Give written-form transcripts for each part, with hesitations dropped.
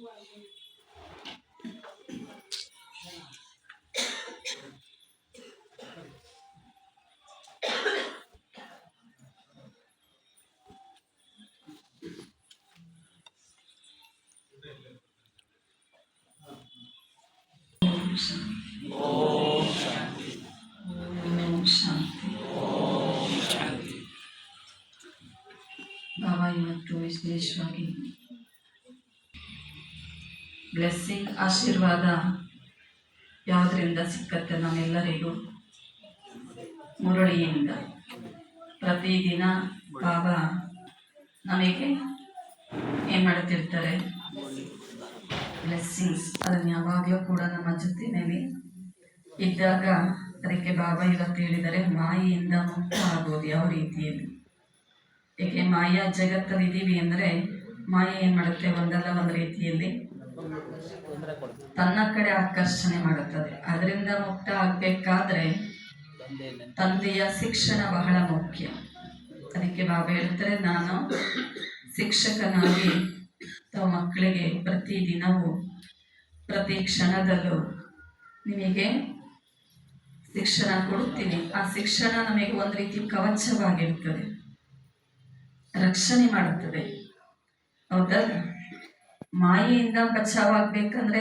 ಓಂ ಶಾಂತಿ. ಓಂ ಶಾಂತಿ. ಓಂ ಶಾಂತಿ. ಬಾಬಾ ಇವತ್ತು ವಿಶೇಷವಾಗಿ ಬ್ಲೆಸ್ಸಿಂಗ್ ಆಶೀರ್ವಾದ ಯಾವುದರಿಂದ ಸಿಕ್ಕತ್ತೆ ನಮ್ಮೆಲ್ಲರಿಗೂ? ಮುರಳಿಯಿಂದ. ಪ್ರತಿದಿನ ಬಾಬಾ ನಮಗೆ ಏನು ಮಾಡುತ್ತಿರ್ತಾರೆ? ಬ್ಲೆಸ್ಸಿಂಗ್ಸ್. ಅದನ್ನು ಯಾವಾಗಲೂ ಕೂಡ ನಮ್ಮ ಜೊತೆಯಲ್ಲಿ ಇದ್ದಾಗ ಅದಕ್ಕೆ ಬಾಬಾ ಇವತ್ತು ಹೇಳಿದರೆ ಮಾಯೆಯಿಂದ ಮುಕ್ತ ಆಗೋದು ಯಾವ ರೀತಿಯಲ್ಲಿ. ಏಕೆ ಮಾಯಾ ಜಗತ್ತಲ್ಲಿ ಇದ್ದೀವಿ ಅಂದರೆ ಮಾಯೆ ಏನು ಮಾಡುತ್ತೆ? ಒಂದಲ್ಲ ಒಂದು ರೀತಿಯಲ್ಲಿ ತನ್ನ ಕಡೆ ಆಕರ್ಷಣೆ ಮಾಡುತ್ತದೆ. ಅದರಿಂದ ಮುಕ್ತ ಆಗಬೇಕಾದ್ರೆ ತಂದೆಯ ಶಿಕ್ಷಣ ಬಹಳ ಮುಖ್ಯ. ಅದಕ್ಕೆ ಬಾಬಾ ಹೇಳ್ತಾರೆ, ನಾನು ಶಿಕ್ಷಕನಾಗಿ ತಾವು ಮಕ್ಕಳಿಗೆ ಪ್ರತಿದಿನವೂ ಪ್ರತಿ ಕ್ಷಣದಲ್ಲೂ ನಿಮಗೆ ಶಿಕ್ಷಣ ಕೊಡುತ್ತೀನಿ. ಆ ಶಿಕ್ಷಣ ನಮಗೆ ಒಂದು ರೀತಿ ಕವಚವಾಗಿರುತ್ತದೆ, ರಕ್ಷಣೆ ಮಾಡುತ್ತದೆ. ಹೌದಾ? ಮಾಯೆಯಿಂದ ಬಚಾವಾಗಬೇಕಂದ್ರೆ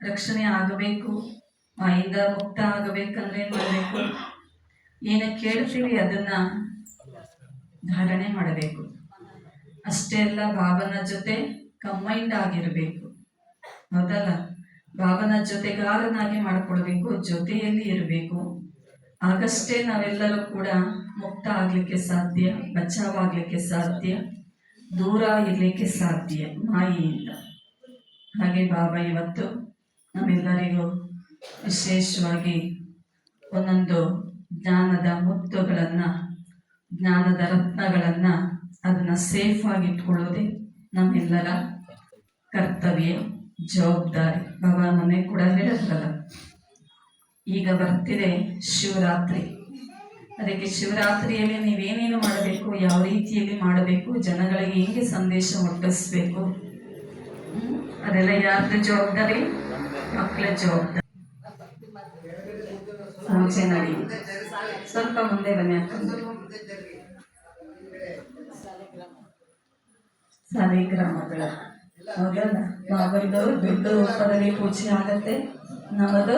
ರಕ್ಷಣೆ ಆಗಬೇಕು. ಮಾಯೆಯಿಂದ ಮುಕ್ತ ಆಗಬೇಕಂದ್ರೆ ಏನು ಮಾಡಬೇಕು? ಏನು ಕೇಳ್ತೀವಿ ಅದನ್ನ ಧಾರಣೆ ಮಾಡಬೇಕು. ಅಷ್ಟೇ ಅಲ್ಲ, ಬಾಬನ ಜೊತೆ ಕಂಬೈಂಡ್ ಆಗಿರಬೇಕು. ಹೌದಲ್ಲ? ಬಾಬನ ಜೊತೆಗಾರನಾಗಿ ಮಾಡಿಕೊಳ್ಬೇಕು, ಜೊತೆಯಲ್ಲಿ ಇರಬೇಕು. ಆಗಷ್ಟೇ ನಾವೆಲ್ಲರೂ ಕೂಡ ಮುಕ್ತ ಆಗಲಿಕ್ಕೆ ಸಾಧ್ಯ, ಬಚಾವಾಗಲಿಕ್ಕೆ ಸಾಧ್ಯ, ದೂರ ಇರಲಿಕ್ಕೆ ಸಾಧ್ಯ ಮಾಯೆಯಿಂದ. ಹಾಗೆ ಬಾಬಾ ಇವತ್ತು ನಮ್ಮೆಲ್ಲರಿಗೂ ವಿಶೇಷವಾಗಿ ಒಂದೊಂದು ಜ್ಞಾನದ ಮುತ್ತುಗಳನ್ನು, ಜ್ಞಾನದ ರತ್ನಗಳನ್ನು ಅದನ್ನು ಸೇಫ್ ಆಗಿ ಇಟ್ಕೊಳ್ಳೋದೇ ನಮ್ಮೆಲ್ಲರ ಕರ್ತವ್ಯ, ಜವಾಬ್ದಾರಿ. ಬಾಬಾ ಮೊನ್ನೆ ಕೂಡ ಹೇಳಿದ್ರಲ್ಲ, ಈಗ ಬರ್ತಿದೆ ಶಿವರಾತ್ರಿ. ಅದಕ್ಕೆ ಶಿವರಾತ್ರಿಯಲ್ಲಿ ನೀವೇನೇನು ಮಾಡಬೇಕು, ಯಾವ ರೀತಿಯಲ್ಲಿ ಮಾಡಬೇಕು, ಜನಗಳಿಗೆ ಹೇಗೆ ಸಂದೇಶ ಮುಟ್ಟಿಸ್ಬೇಕು, ಅದೆಲ್ಲ ಯಾರ್ದು ಜವಾಬ್ದಾರಿ? ಮಕ್ಕಳ ಜವಾಬ್ದಾರಿ. ಪೂಜೆ ನಡಿ. ಸ್ವಲ್ಪ ಮುಂದೆ ಬನ್ನಿ ಹಾಕೊಂಡು. ಸಾಲಿಗ್ರಾಮಗಳ ಹೌದಲ್ಲ? ಬಾಬಾದವರು ದೊಡ್ಡ ರೂಪದಲ್ಲಿ ಪೂಜೆ ಆಗತ್ತೆ, ನಮ್ಮದು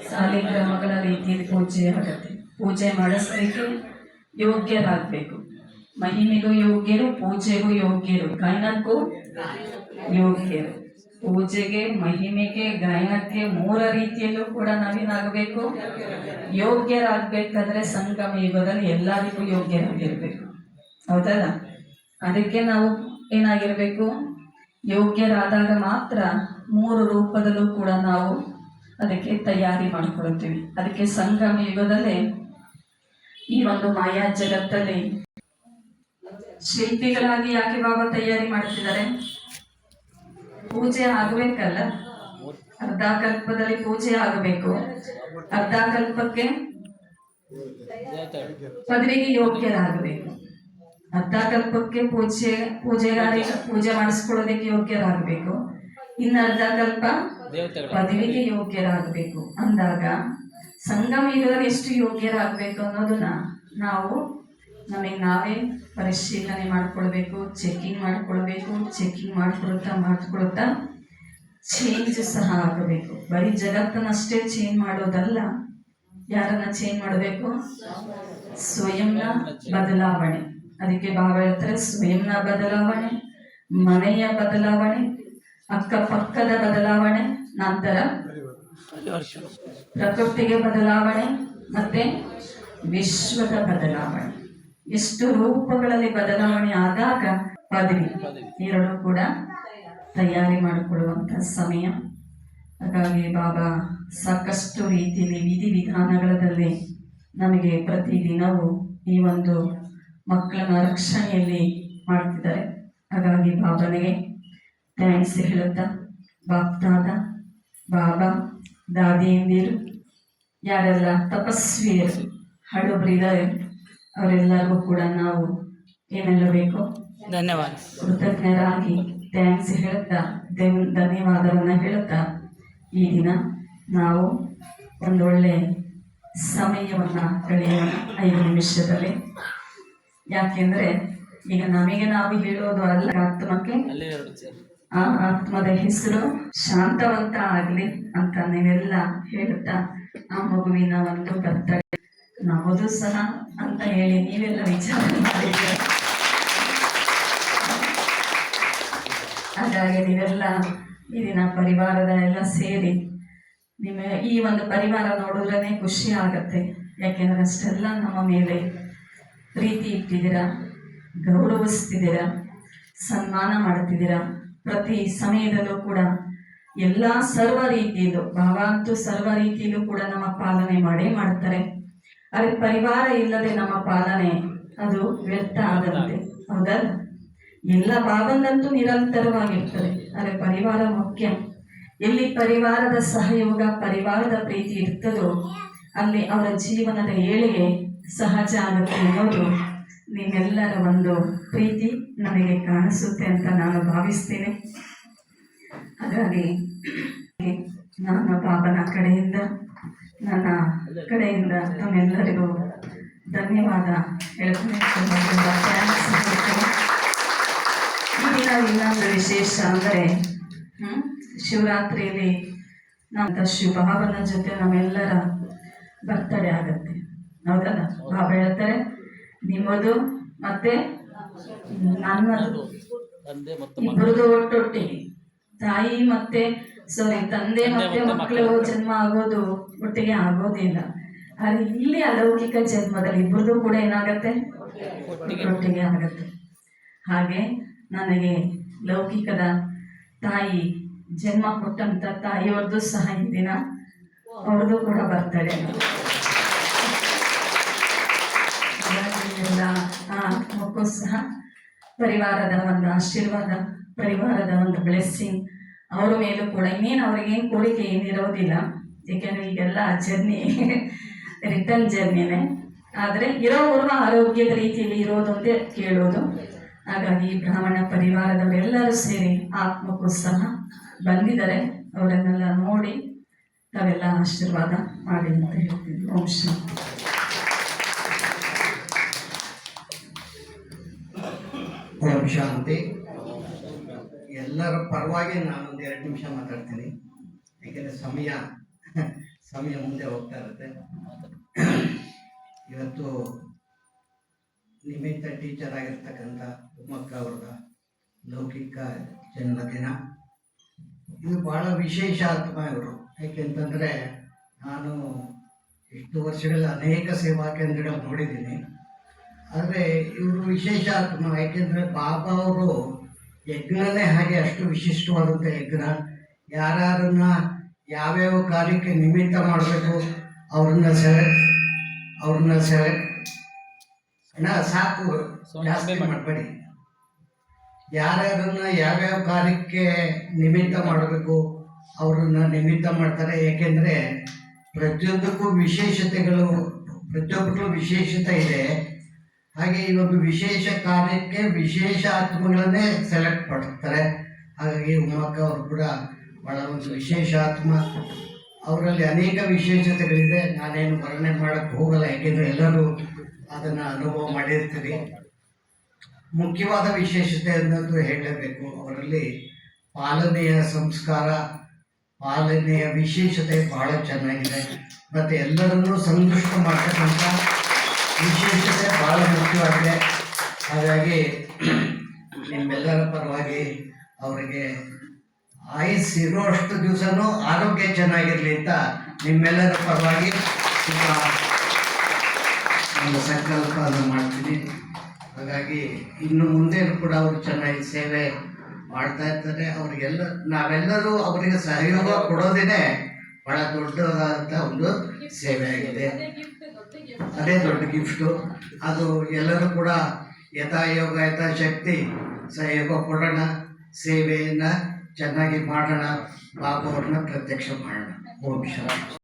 ಸಾಲಿಗ್ರಾಮಗಳ ರೀತಿಯಲ್ಲಿ ಪೂಜೆ ಆಗತ್ತೆ. ಪೂಜೆ ಮಾಡಿಸ್ಲಿಕ್ಕೆ ಯೋಗ್ಯರಾಗಬೇಕು. ಮಹಿಮೆಗೂ ಯೋಗ್ಯರು, ಪೂಜೆಗೂ ಯೋಗ್ಯರು, ಗಾಯನಕ್ಕೂ ಯೋಗ್ಯರು. ಪೂಜೆಗೆ, ಮಹಿಮೆಗೆ, ಗಾಯನಕ್ಕೆ ಮೂರ ರೀತಿಯಲ್ಲೂ ಕೂಡ ನಾವೇನಾಗಬೇಕು? ಯೋಗ್ಯರಾಗಬೇಕಾದ್ರೆ ಸಂಗಮ ಯುಗದಲ್ಲಿ ಎಲ್ಲರಿಗೂ ಯೋಗ್ಯರಾಗಿರ್ಬೇಕು. ಹೌದಲ್ಲ? ಅದಕ್ಕೆ ನಾವು ಏನಾಗಿರ್ಬೇಕು? ಯೋಗ್ಯರಾದಾಗ ಮಾತ್ರ ಮೂರು ರೂಪದಲ್ಲೂ ಕೂಡ ನಾವು ಅದಕ್ಕೆ ತಯಾರಿ ಮಾಡಿಕೊಳ್ತೀವಿ. ಅದಕ್ಕೆ ಸಂಗಮ ಯುಗದಲ್ಲೇ ಈ ಒಂದು ಮಾಯಾ ಜಗತ್ತಲ್ಲಿ ಶಿಲ್ಪಿಗಳಾಗಿ ಯಾಕೆ ಬಾಬಾ ತಯಾರಿ ಮಾಡ್ತಿದ್ದಾರೆ? ಪೂಜೆ ಆಗಬೇಕಲ್ಲ. ಅರ್ಧ ಕಲ್ಪದಲ್ಲಿ ಪೂಜೆ ಆಗಬೇಕು. ಅರ್ಧ ಕಲ್ಪಕ್ಕೆ ಪದವಿಗೆ ಯೋಗ್ಯರಾಗಬೇಕು. ಅರ್ಧ ಕಲ್ಪಕ್ಕೆ ಪೂಜೆಗಾರಿಗೆ ಪೂಜೆ ಮಾಡಿಸ್ಕೊಳ್ಳೋದಕ್ಕೆ ಯೋಗ್ಯರಾಗಬೇಕು. ಇನ್ನು ಅರ್ಧ ಕಲ್ಪ ಪದವಿಗೆ ಯೋಗ್ಯರಾಗಬೇಕು. ಅಂದಾಗ ಸಂಗಮ ಯುಗದಲ್ಲಿ ಎಷ್ಟು ಯೋಗ್ಯರಾಗಬೇಕು ಅನ್ನೋದನ್ನ ನಾವು ನಮಗೆ ನಾವೇ ಪರಿಶೀಲನೆ ಮಾಡ್ಕೊಳ್ಬೇಕು, ಚೆಕಿಂಗ್ ಮಾಡ್ಕೊಳ್ಬೇಕು. ಚೆಕಿಂಗ್ ಮಾಡ್ಕೊಳ್ತಾ ಚೇಂಜ್ ಸಹ ಆಗಬೇಕು. ಬರೀ ಜಗತ್ತನ್ನಷ್ಟೇ ಚೇಂಜ್ ಮಾಡೋದಲ್ಲ, ಯಾರನ್ನ ಚೇಂಜ್ ಮಾಡಬೇಕು? ಸ್ವಯಂನ ಬದಲಾವಣೆ. ಅದಕ್ಕೆ ಬಾಬಾ ಹೇಳ್ತಾರೆ, ಸ್ವಯಂನ ಬದಲಾವಣೆ, ಮನೆಯ ಬದಲಾವಣೆ, ಅಕ್ಕಪಕ್ಕದ ಬದಲಾವಣೆ, ನಂತರ ಪ್ರಕೃತಿಗೆ ಬದಲಾವಣೆ, ಮತ್ತೆ ವಿಶ್ವದ ಬದಲಾವಣೆ. ಎಷ್ಟು ರೂಪಗಳಲ್ಲಿ ಬದಲಾವಣೆ ಆದಾಗ ಪದವಿ ಎರಡು ಕೂಡ ತಯಾರಿ ಮಾಡಿಕೊಳ್ಳುವಂಥ ಸಮಯ. ಹಾಗಾಗಿ ಬಾಬಾ ಸಾಕಷ್ಟು ರೀತಿಯಲ್ಲಿ ವಿಧಿವಿಧಾನಗಳಲ್ಲಿ ನಮಗೆ ಪ್ರತಿದಿನವೂ ಈ ಒಂದು ಮಕ್ಕಳನ್ನ ರಕ್ಷಣೆಯಲ್ಲಿ ಮಾಡ್ತಿದ್ದಾರೆ. ಹಾಗಾಗಿ ಬಾಬನಿಗೆ ಥ್ಯಾಂಕ್ಸ್ ಹೇಳುತ್ತಾ, ಬಾಪ್ತಾದ, ಬಾಬಾ, ದಾದಿಯಂದಿರು, ಯಾರೆಲ್ಲ ತಪಸ್ವಿಯರು, ಹಳುಬರಿದ್ದಾರೆ, ಅವರೆಲ್ಲರಿಗೂ ಕೂಡ ನಾವು ಏನೆಲ್ಲಬೇಕು? ಧನ್ಯವಾದ, ಕೃತಜ್ಞರಾಗಿ ಥ್ಯಾಂಕ್ಸ್ ಹೇಳ್ತಾ ಧನ್ಯವಾದವನ್ನು ಹೇಳ್ತಾ ಈ ದಿನ ನಾವು ಒಂದೊಳ್ಳೆ ಸಮಯವನ್ನು ಕಳೆಯೋಣ 5 ನಿಮಿಷದಲ್ಲಿ. ಯಾಕೆಂದರೆ ಈಗ ನಮಗೆ ನಾವು ಹೇಳೋದು ಅಲ್ಲ, ಆತ್ಮಕ್ಕೆ ಆ ಆತ್ಮದ ಹೆಸರು ಶಾಂತವಂತ ಆಗಲಿ ಅಂತ ನೀವೆಲ್ಲ ಹೇಳ್ತಾ ಆ ಮಗುವಿನ ಒಂದು ಬರ್ತಡೆ ನಮ್ಮದು ಸಹ ಅಂತ ಹೇಳಿ ನೀವೆಲ್ಲ ವಿಚಾರ ಮಾಡಿದ್ದೀರ. ಹಾಗಾಗಿ ನೀವೆಲ್ಲ ಈ ದಿನ ಪರಿವಾರದ ಎಲ್ಲ ಸೇರಿ ನಿಮ್ಮ ಈ ಒಂದು ಪರಿವಾರ ನೋಡಿದ್ರೇ ಖುಷಿ ಆಗತ್ತೆ. ಯಾಕೆಂದ್ರೆ ಅಷ್ಟೆಲ್ಲ ನಮ್ಮ ಮೇಲೆ ಪ್ರೀತಿ ಇಟ್ಟಿದ್ದೀರಾ, ಗೌರವಿಸ್ತಿದ್ದೀರಾ, ಸನ್ಮಾನ ಮಾಡ್ತಿದ್ದೀರಾ. ಪ್ರತಿ ಸಮಯದಲ್ಲೂ ಕೂಡ ಎಲ್ಲ ಸರ್ವ ರೀತಿಯಲ್ಲೂ ಭಾವ ಅಂತೂ ಸರ್ವ ರೀತಿಯಲ್ಲೂ ಕೂಡ ನಮ್ಮ ಪಾಲನೆ ಮಾಡೇ ಮಾಡ್ತಾರೆ. ಆದರೆ ಪರಿವಾರ ಇಲ್ಲದೆ ನಮ್ಮ ಪಾಲನೆ ಅದು ವ್ಯರ್ಥ ಆಗತ್ತೆ, ಹೌದಲ್ಲ? ಎಲ್ಲ ಭಾವನಂತೂ ನಿರಂತರವಾಗಿರ್ತದೆ, ಆದರೆ ಪರಿವಾರ ಮುಖ್ಯ. ಎಲ್ಲಿ ಪರಿವಾರದ ಸಹಯೋಗ, ಪರಿವಾರದ ಪ್ರೀತಿ ಇರ್ತದೋ ಅಲ್ಲಿ ಅವರ ಜೀವನದ ಏಳಿಗೆ ಸಹಜ ಆಗುತ್ತೆ ಅನ್ನೋದು ನಿಮ್ಮೆಲ್ಲರ ಒಂದು ಪ್ರೀತಿ ನನಗೆ ಕಾಣಿಸುತ್ತೆ ಅಂತ ನಾನು ಭಾವಿಸ್ತೇನೆ. ಹಾಗಾಗಿ ನಾನು ಬಾಬನ ಕಡೆಯಿಂದ, ನನ್ನ ಕಡೆಯಿಂದ ತಮ್ಮೆಲ್ಲರಿಗೂ ಧನ್ಯವಾದ ಹೇಳ್ತೀನಿ. ತುಂಬ ಥ್ಯಾಂಕ್ಸ್ ಹೇಳ್ತೀನಿ. ಈ ದಿನ ಇನ್ನೊಂದು ವಿಶೇಷ ಅಂದರೆ ಶಿವರಾತ್ರಿಯಲ್ಲಿ ನಮ್ಮ ಶಿವಭಾವನ ಜೊತೆ ನಮ್ಮೆಲ್ಲರ ಬರ್ತಡೇ ಆಗುತ್ತೆ, ಹೌದಲ್ಲ? ಬಾಬಾ ಹೇಳ್ತಾರೆ ನಿಮ್ಮದು ಮತ್ತೆ ನನ್ನದು ಇಬ್ಬರದು ಒಟ್ಟೊಟ್ಟಿಗೆ, ತಾಯಿ ಮತ್ತೆ ತಂದೆ ಮತ್ತೆ ಮಕ್ಕಳು ಜನ್ಮ ಆಗೋದು ಒಟ್ಟಿಗೆ ಆಗೋದಿಲ್ಲ. ಆದರೆ ಇಲ್ಲಿ ಅಲೌಕಿಕ ಜನ್ಮದಲ್ಲಿ ಇಬ್ಬರದು ಕೂಡ ಏನಾಗತ್ತೆ, ಒಟ್ಟಿಗೆ ಆಗತ್ತೆ. ಹಾಗೆ ನನಗೆ ಲೌಕಿಕದ ತಾಯಿ ಜನ್ಮ ಕೊಟ್ಟಂತ ತಾಯಿಯವ್ರದ್ದು ಸಹ ಈ ದಿನ ಅವ್ರದ್ದು ಕೂಡ ಬರ್ತಡೆ. ಎಲ್ಲ ಮಕ್ಕಳು ಸಹ ಪರಿವಾರದ ಒಂದು ಆಶೀರ್ವಾದ, ಪರಿವಾರದ ಒಂದು ಬ್ಲೆಸ್ಸಿಂಗ್ ಅವರ ಮೇಲೂ ಕೂಡ. ಇನ್ನೇನು ಅವ್ರಿಗೇನು ಕೋರಿಕೆ ಏನಿರೋದಿಲ್ಲ, ಏಕೆಂದರೆ ಈಗೆಲ್ಲ ಜರ್ನಿ ರಿಟರ್ನ್ ಜರ್ನಿನೇ. ಆದರೆ ಇರೋವರೆಗೂ ಆರೋಗ್ಯದ ರೀತಿಯಲ್ಲಿ ಇರೋದೊಂದೇ ಕೇಳೋದು. ಹಾಗಾಗಿ ಬ್ರಾಹ್ಮಣ ಪರಿವಾರದವರೆಲ್ಲರೂ ಸೇರಿ ಆತ್ಮಕ್ಕೂ ಸಹ ಬಂದಿದ್ದಾರೆ. ಅವರನ್ನೆಲ್ಲ ನೋಡಿ ತಾವೆಲ್ಲ ಆಶೀರ್ವಾದ ಮಾಡಿ ಅಂತ ಹೇಳ್ತೀನಿ. ಓಂ ಶಾಂತಿ. ಓಂ ಶಾಂತಿ. ಎಲ್ಲರ ಪರವಾಗಿ ನಾನೊಂದು 2 ನಿಮಿಷ ಮಾತಾಡ್ತೀನಿ, ಯಾಕೆಂದರೆ ಸಮಯ ಮುಂದೆ ಹೋಗ್ತಾ ಇರುತ್ತೆ. ಇವತ್ತು ನಿಮಿತ್ತ ಟೀಚರ್ ಆಗಿರ್ತಕ್ಕಂಥ ಉಮ್ಮಕ್ಕ ಅವ್ರದ ಲೌಕಿಕ ಜನ್ಮದಿನ. ಇದು ಭಾಳ ವಿಶೇಷ ಆತ್ಮ ಇವರು. ಯಾಕೆಂತಂದರೆ ನಾನು ಇಷ್ಟು ವರ್ಷಗಳ ಅನೇಕ ಸೇವಾ ಕೇಂದ್ರಗಳು ನೋಡಿದ್ದೀನಿ, ಆದರೆ ಇವರು ವಿಶೇಷ ಆತ್ಮ. ಯಾಕೆಂದರೆ ಬಾಬಾ ಅವರು ಯಜ್ಞನೇ ಹಾಗೆ, ಅಷ್ಟು ವಿಶಿಷ್ಟವಾದಂಥ ಯಜ್ಞ. ಯಾರನ್ನ ಯಾವ್ಯಾವ ಕಾರ್ಯಕ್ಕೆ ನಿಮಿತ್ತ ಮಾಡಬೇಕು ಅವ್ರನ್ನ ಸೆಲೆಕ್ಟ್ ಸಾಕು, ಜಾಸ್ತಿ ಮಾಡಬೇಡಿ. ಯಾರ್ಯಾರನ್ನ ಯಾವ್ಯಾವ ಕಾರ್ಯಕ್ಕೆ ನಿಮಿತ್ತ ಮಾಡಬೇಕು ಅವ್ರನ್ನ ನಿಮಿತ್ತ ಮಾಡ್ತಾರೆ. ಏಕೆಂದರೆ ಪ್ರತಿಯೊಂದಕ್ಕೂ ಪ್ರತಿಯೊಬ್ಬರಿಗೂ ವಿಶೇಷತೆ ಇದೆ. ಹಾಗೆ ಈ ಒಂದು ವಿಶೇಷ ಕಾರ್ಯಕ್ಕೆ ವಿಶೇಷ ಆತ್ಮಗಳನ್ನೇ ಸೆಲೆಕ್ಟ್ ಮಾಡ್ತಾರೆ. ಹಾಗಾಗಿ ಉಮ್ಮಕ್ಕ ಅವರು ಕೂಡ ಭಾಳ ಒಂದು ವಿಶೇಷ ಆತ್ಮ. ಅವರಲ್ಲಿ ಅನೇಕ ವಿಶೇಷತೆಗಳಿದೆ, ನಾನೇನು ವರ್ಣನೆ ಮಾಡೋಕ್ಕೆ ಹೋಗಲ್ಲ, ಯಾಕೆಂದರೆ ಎಲ್ಲರೂ ಅದನ್ನು ಅನುಭವ ಮಾಡಿರ್ತೀರಿ. ಮುಖ್ಯವಾದ ವಿಶೇಷತೆ ಅನ್ನೋದು ಹೇಳಲೇಬೇಕು. ಅವರಲ್ಲಿ ಪಾಲನೆಯ ಸಂಸ್ಕಾರ, ಪಾಲನೆಯ ವಿಶೇಷತೆ ಬಹಳ ಚೆನ್ನಾಗಿದೆ. ಮತ್ತು ಎಲ್ಲರನ್ನೂ ಸಂತುಷ್ಟ ಮಾಡ್ತಕ್ಕಂಥ ವಿಶೇಷತೆ ಭಾಳ ಮುಖ್ಯವಾಗಿದೆ. ಹಾಗಾಗಿ ನಿಮ್ಮೆಲ್ಲರ ಪರವಾಗಿ ಅವರಿಗೆ ಇರೋಷ್ಟು ದಿವಸನೂ ಆರೋಗ್ಯ ಚೆನ್ನಾಗಿರಲಿ ಅಂತ ನಿಮ್ಮೆಲ್ಲರ ಪರವಾಗಿ ಒಂದು ಸಂಕಲ್ಪವನ್ನು ಮಾಡ್ತೀನಿ. ಹಾಗಾಗಿ ಇನ್ನು ಮುಂದೆ ಕೂಡ ಅವರು ಚೆನ್ನಾಗಿ ಸೇವೆ ಮಾಡ್ತಾ ಇರ್ತಾರೆ. ನಾವೆಲ್ಲರೂ ಅವರಿಗೆ ಸಹಯೋಗ ಕೊಡೋದೇ ಬಹಳ ದೊಡ್ಡದಾದಂಥ ಒಂದು ಸೇವೆ ಆಗಿದೆ. ಅದೇ ದೊಡ್ಡ ಗಿಫ್ಟು. ಅದು ಎಲ್ಲರೂ ಕೂಡ ಯಥಾಯೋಗ ಯಥಾಶಕ್ತಿ ಸಹಯೋಗ ಕೊಡೋಣ, ಸೇವೆಯನ್ನು ಚೆನ್ನಾಗಿ ಮಾಡೋಣ, ಬಾಬಾ ಅವ್ರನ್ನ ಪ್ರತ್ಯಕ್ಷ ಮಾಡೋಣ. ಓಂ ಶಾಂತಿ.